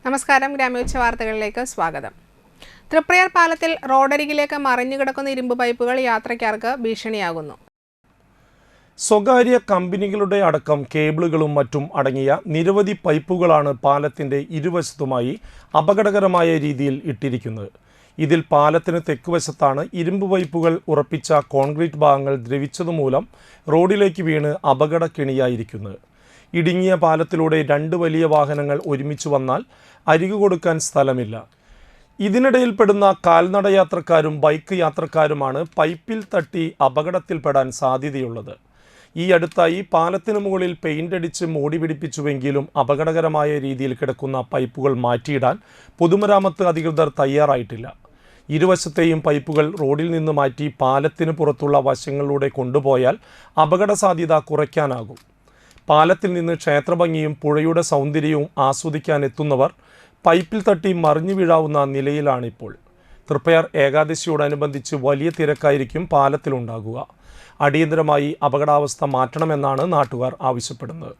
നമസ്കാരം, ഗ്രാമോച്ച വാർത്തകളിലേക്ക് സ്വാഗതം. തൃപ്രയാർ പാലത്തിൽ റോഡരികിലേക്ക് മറിഞ്ഞുകിടക്കുന്ന ഇരുമ്പ് പൈപ്പുകൾ യാത്രക്കാർക്ക് ഭീഷണിയാകുന്നു. സ്വകാര്യ കമ്പനികളുടെ അടക്കം കേബിളുകളും മറ്റും അടങ്ങിയ നിരവധി പൈപ്പുകളാണ് പാലത്തിന്റെ ഇരുവശത്തുമായി അപകടകരമായ രീതിയിൽ ഇട്ടിരിക്കുന്നത്. ഇതിൽ പാലത്തിന് തെക്കുവശത്താണ് ഇരുമ്പ് പൈപ്പുകൾ ഉറപ്പിച്ച കോൺക്രീറ്റ് ഭാഗങ്ങൾ ദ്രവിച്ചതുമൂലം റോഡിലേക്ക് വീണ് അപകടക്കെണിയായിരിക്കുന്നത്. ഇടുങ്ങിയ പാലത്തിലൂടെ രണ്ട് വലിയ വാഹനങ്ങൾ ഒരുമിച്ച് വന്നാൽ അരികു കൊടുക്കാൻ സ്ഥലമില്ല. ഇതിനിടയിൽപ്പെടുന്ന കാൽനട യാത്രക്കാരും ബൈക്ക് യാത്രക്കാരുമാണ് പൈപ്പിൽ തട്ടി അപകടത്തിൽപ്പെടാൻ സാധ്യതയുള്ളത്. ഈ അടുത്തായി പാലത്തിന് മുകളിൽ പെയിൻ്റ് അടിച്ച് മൂടി പിടിപ്പിച്ചുവെങ്കിലും അപകടകരമായ രീതിയിൽ കിടക്കുന്ന പൈപ്പുകൾ മാറ്റിയിടാൻ പൊതുമരാമത്ത് അധികൃതർ തയ്യാറായിട്ടില്ല. ഇരുവശത്തെയും പൈപ്പുകൾ റോഡിൽ നിന്ന് മാറ്റി പാലത്തിന് പുറത്തുള്ള വശങ്ങളിലൂടെ കൊണ്ടുപോയാൽ അപകട സാധ്യത കുറയ്ക്കാനാകും. പാലത്തിൽ നിന്ന് ക്ഷേത്രഭംഗിയും പുഴയുടെ സൗന്ദര്യവും ആസ്വദിക്കാനെത്തുന്നവർ പൈപ്പിൽ തട്ടി മറിഞ്ഞു വീഴാവുന്ന നിലയിലാണിപ്പോൾ. തൃപ്രയാർ ഏകാദശിയോടനുബന്ധിച്ച് വലിയ തിരക്കായിരിക്കും പാലത്തിലുണ്ടാകുക. അടിയന്തരമായി അപകടാവസ്ഥ മാറ്റണമെന്നാണ് നാട്ടുകാർ ആവശ്യപ്പെടുന്നത്.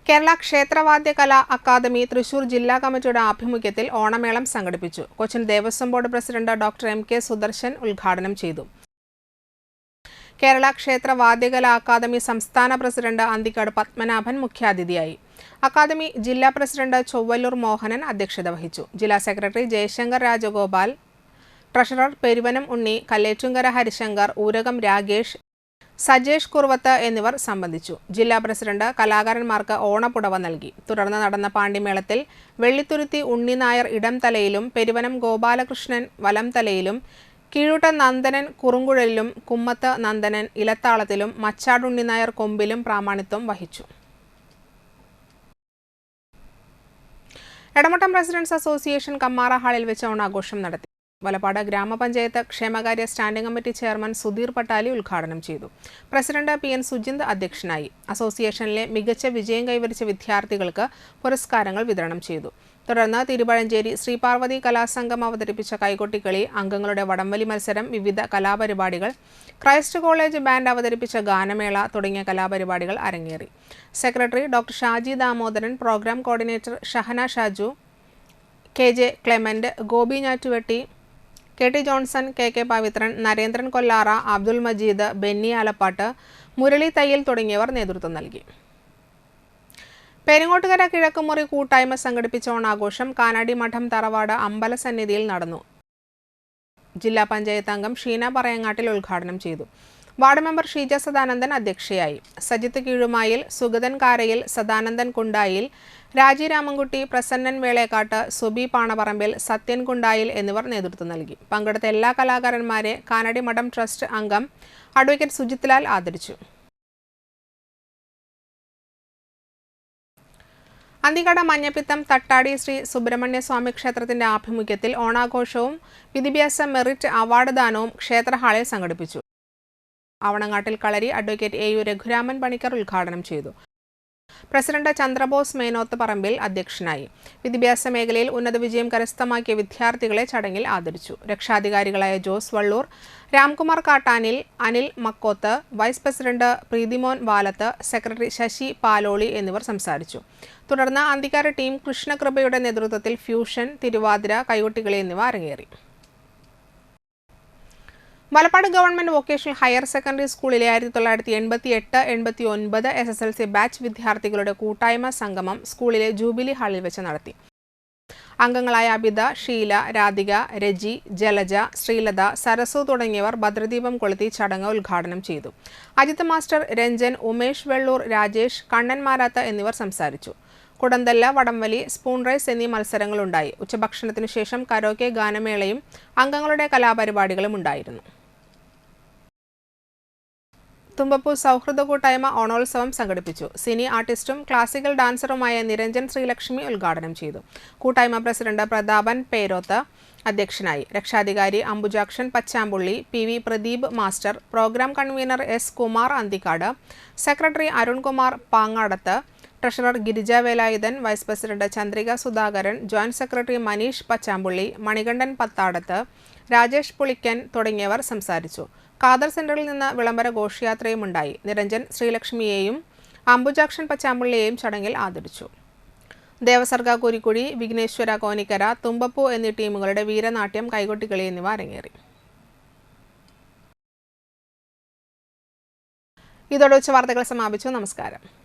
കേരള ക്ഷേത്രവാദ്യകലാ അക്കാദമി തൃശൂർ ജില്ലാ കമ്മിറ്റിയുടെ ആഭിമുഖ്യത്തിൽ ഓണമേളം സംഘടിപ്പിച്ചു. Cochin Devaswom board president doctor M K Sudarshan ഉദ്ഘാടനം ചെയ്തു. കേരള ക്ഷേത്രവാദ്യകലാ അക്കാദമി സംസ്ഥാന പ്രസിഡന്റ് അന്തിക്കാട് പത്മനാഭൻ മുഖ്യാതിഥിയായി. അക്കാദമി ജില്ലാ പ്രസിഡന്റ് ചൊവ്വല്ലൂർ മോഹനൻ അധ്യക്ഷത വഹിച്ചു. ജില്ലാ സെക്രട്ടറി ജയശങ്കർ രാജഗോപാൽ, ട്രഷറർ പെരുവനം ഉണ്ണി, കല്ലേറ്റുങ്കര ഹരിശങ്കർ, ഊരകം രാഗേഷ്, സജേഷ് കുറുവത്ത് എന്നിവർ സംബന്ധിച്ചു. ജില്ലാ പ്രസിഡന്റ് കലാകാരന്മാർക്ക് ഓണപ്പുടവ നൽകി. തുടർന്ന് നടന്ന പാണ്ടിമേളത്തിൽ വെള്ളിത്തുരുത്തി ഉണ്ണിനായർ ഇടംതലയിലും പെരുവനം ഗോപാലകൃഷ്ണൻ വലംതലയിലും, കീഴൂട്ട നന്ദനൻ കുറുങ്കുഴലിലും, കുമ്മത്ത് നന്ദനൻ ഇലത്താളത്തിലും, മച്ചാടുണ്ണിനായർ കൊമ്പിലും പ്രാമാണിത്വം വഹിച്ചു. എടമട്ടം റെസിഡൻസ് അസോസിയേഷൻ കമ്മാറ ഹാളിൽ വെച്ച് ഓണാഘോഷം നടത്തി. വലപ്പാട് ഗ്രാമപഞ്ചായത്ത് ക്ഷേമകാര്യ standing committee chairman Sudheer Pattali ഉദ്ഘാടനം ചെയ്തു. പ്രസിഡന്റ് പി എൻ സുജിന്ത് അധ്യക്ഷനായി. അസോസിയേഷനിലെ മികച്ച വിജയം കൈവരിച്ച വിദ്യാർത്ഥികൾക്ക് പുരസ്കാരങ്ങൾ വിതരണം ചെയ്തു. തുടർന്ന് തിരുവഴഞ്ചേരി ശ്രീ പാർവതി കലാസംഘം അവതരിപ്പിച്ച കൈകൊട്ടിക്കളി, അംഗങ്ങളുടെ വടംവലി മത്സരം, വിവിധ കലാപരിപാടികൾ, ക്രൈസ്റ്റ് കോളേജ് ബാൻഡ് അവതരിപ്പിച്ച ഗാനമേള തുടങ്ങിയ കലാപരിപാടികൾ അരങ്ങേറി. Secretary doctor Shaji Damodaran, program coordinator Shahana Shaju, K J Clement, Gopi Njattuvetti, K T Johnson, K K Pavithran, Narendran Kollara, Abdul Majeed, Benny Alappatt, Murali Thayyil തുടങ്ങിയവർ നേതൃത്വം നൽകി. പെരിങ്ങോട്ടുകര കിഴക്കുമുറി കൂട്ടായ്മ സംഘടിപ്പിച്ച ഓണാഘോഷം കാനാടി മഠം തറവാട് അമ്പലസന്നിധിയിൽ നടന്നു. ജില്ലാ പഞ്ചായത്ത് അംഗം ഷീന പറയങ്ങാട്ടിൽ ഉദ്ഘാടനം ചെയ്തു. വാർഡ് മെമ്പർ ഷീജ സദാനന്ദൻ അധ്യക്ഷയായി. സജിത്ത് കീഴുമായിൽ, സുഗതൻ കാരയിൽ, സദാനന്ദൻ കുണ്ടായിൽ, രാജി രാമൻകുട്ടി, പ്രസന്നൻ വേളേക്കാട്ട്, സുബി പാണപറമ്പിൽ, സത്യൻ കുണ്ടായിൽ എന്നിവർ നേതൃത്വം നൽകി. പങ്കെടുത്ത എല്ലാ കലാകാരന്മാരെ കാനാടി മഠം ട്രസ്റ്റ് അംഗം അഡ്വക്കേറ്റ് സുജിത് ലാൽ ആദരിച്ചു. അന്തിക്കട മഞ്ഞപ്പിത്തം തട്ടാടി ശ്രീ സുബ്രഹ്മണ്യ സ്വാമി ക്ഷേത്രത്തിന്റെ ആഭിമുഖ്യത്തിൽ ഓണാഘോഷവും വിദ്യാഭ്യാസ മെറിറ്റ് അവാർഡ് ദാനവും ക്ഷേത്ര ഹാളിൽ സംഘടിപ്പിച്ചു. Avanangattil Kalari advocate A U Raghuraman Panicker ഉദ്ഘാടനം ചെയ്തു. പ്രസിഡന്റ് ചന്ദ്രബോസ് മേനോത്ത് പറമ്പിൽ അധ്യക്ഷനായി. വിദ്യാഭ്യാസ മേഖലയിൽ ഉന്നത വിജയം കരസ്ഥമാക്കിയ വിദ്യാർത്ഥികളെ ചടങ്ങിൽ ആദരിച്ചു. രക്ഷാധികാരികളായ Jose Valloor, Ramkumar Kattanil, Anil Makkoth, vice president Preethimon Valath, secretary Sasi Paloli എന്നിവർ സംസാരിച്ചു. തുടർന്ന് അന്തിക്കാര ടീം കൃഷ്ണകൃപയുടെ നേതൃത്വത്തിൽ ഫ്യൂഷൻ, തിരുവാതിര, കൈകൊട്ടികളി എന്നിവ അരങ്ങേറി. Valappad government vocational higher secondary സ്കൂളിലെ 1988-89 SSLC ബാച്ച് വിദ്യാർത്ഥികളുടെ കൂട്ടായ്മ സംഗമം സ്കൂളിലെ ജൂബിലി ഹാളിൽ വെച്ച് നടത്തി. അംഗങ്ങളായ അബിത, ഷീല, രാധിക, രജി, ജലജ, ശ്രീലത, സരസു തുടങ്ങിയവർ ഭദ്രദീപം കൊളുത്തി ചടങ്ങ് ഉദ്ഘാടനം ചെയ്തു. അജിത് മാസ്റ്റർ, രഞ്ജൻ, ഉമേഷ് വെള്ളൂർ, രാജേഷ്, കണ്ണൻ മാരാത്ത എന്നിവർ സംസാരിച്ചു. കുടന്തല്ല, വടംവലി, സ്പൂൺ റൈസ് എന്നീ മത്സരങ്ങളുണ്ടായി. ഉച്ചഭക്ഷണത്തിനു ശേഷം കരോക്കെ ഗാനമേളയും അംഗങ്ങളുടെ കലാപരിപാടികളും ഉണ്ടായിരുന്നു. തുമ്പപ്പൂർ സൗഹൃദ കൂട്ടായ്മ ഓണോത്സവം സംഘടിപ്പിച്ചു. സിനി ആർട്ടിസ്റ്റും ക്ലാസിക്കൽ ഡാൻസറുമായ നിരഞ്ജൻ ശ്രീലക്ഷ്മി ഉദ്ഘാടനം ചെയ്തു. കൂട്ടായ്മ പ്രസിഡന്റ് പ്രതാപൻ പേരോത്ത് അധ്യക്ഷനായി. രക്ഷാധികാരി Ambujakshan Pachampully, P V Pradeep master, programme convener S Kumar Anthikad, secretary Arunkumar Pangadath, treasurer Girija Velayudhan, vice president Chandrika Sudhakaran, joint secretary Maneesh Pachampully, Manikandan Pathadath, Rajesh Pulikkan തുടങ്ങിയവർ സംസാരിച്ചു. ഖാദർ സെന്ററിൽ നിന്ന് വിളംബര ഘോഷയാത്രയും ഉണ്ടായി. നിരഞ്ജൻ ശ്രീലക്ഷ്മിയെയും അംബുജാക്ഷൻ പച്ചാമ്പള്ളിയെയും ചടങ്ങിൽ ആദരിച്ചു. ദേവസർഗ കുരിക്കുഴി, വിഘ്നേശ്വര കോനിക്കര, തുമ്പപ്പൂ എന്നീ ടീമുകളുടെ വീരനാട്യം, കൈകൊട്ടിക്കളി എന്നിവ അരങ്ങേറി. ഇതോടെ ഉച്ചവാർത്തകൾ സമാപിച്ചു. നമസ്കാരം.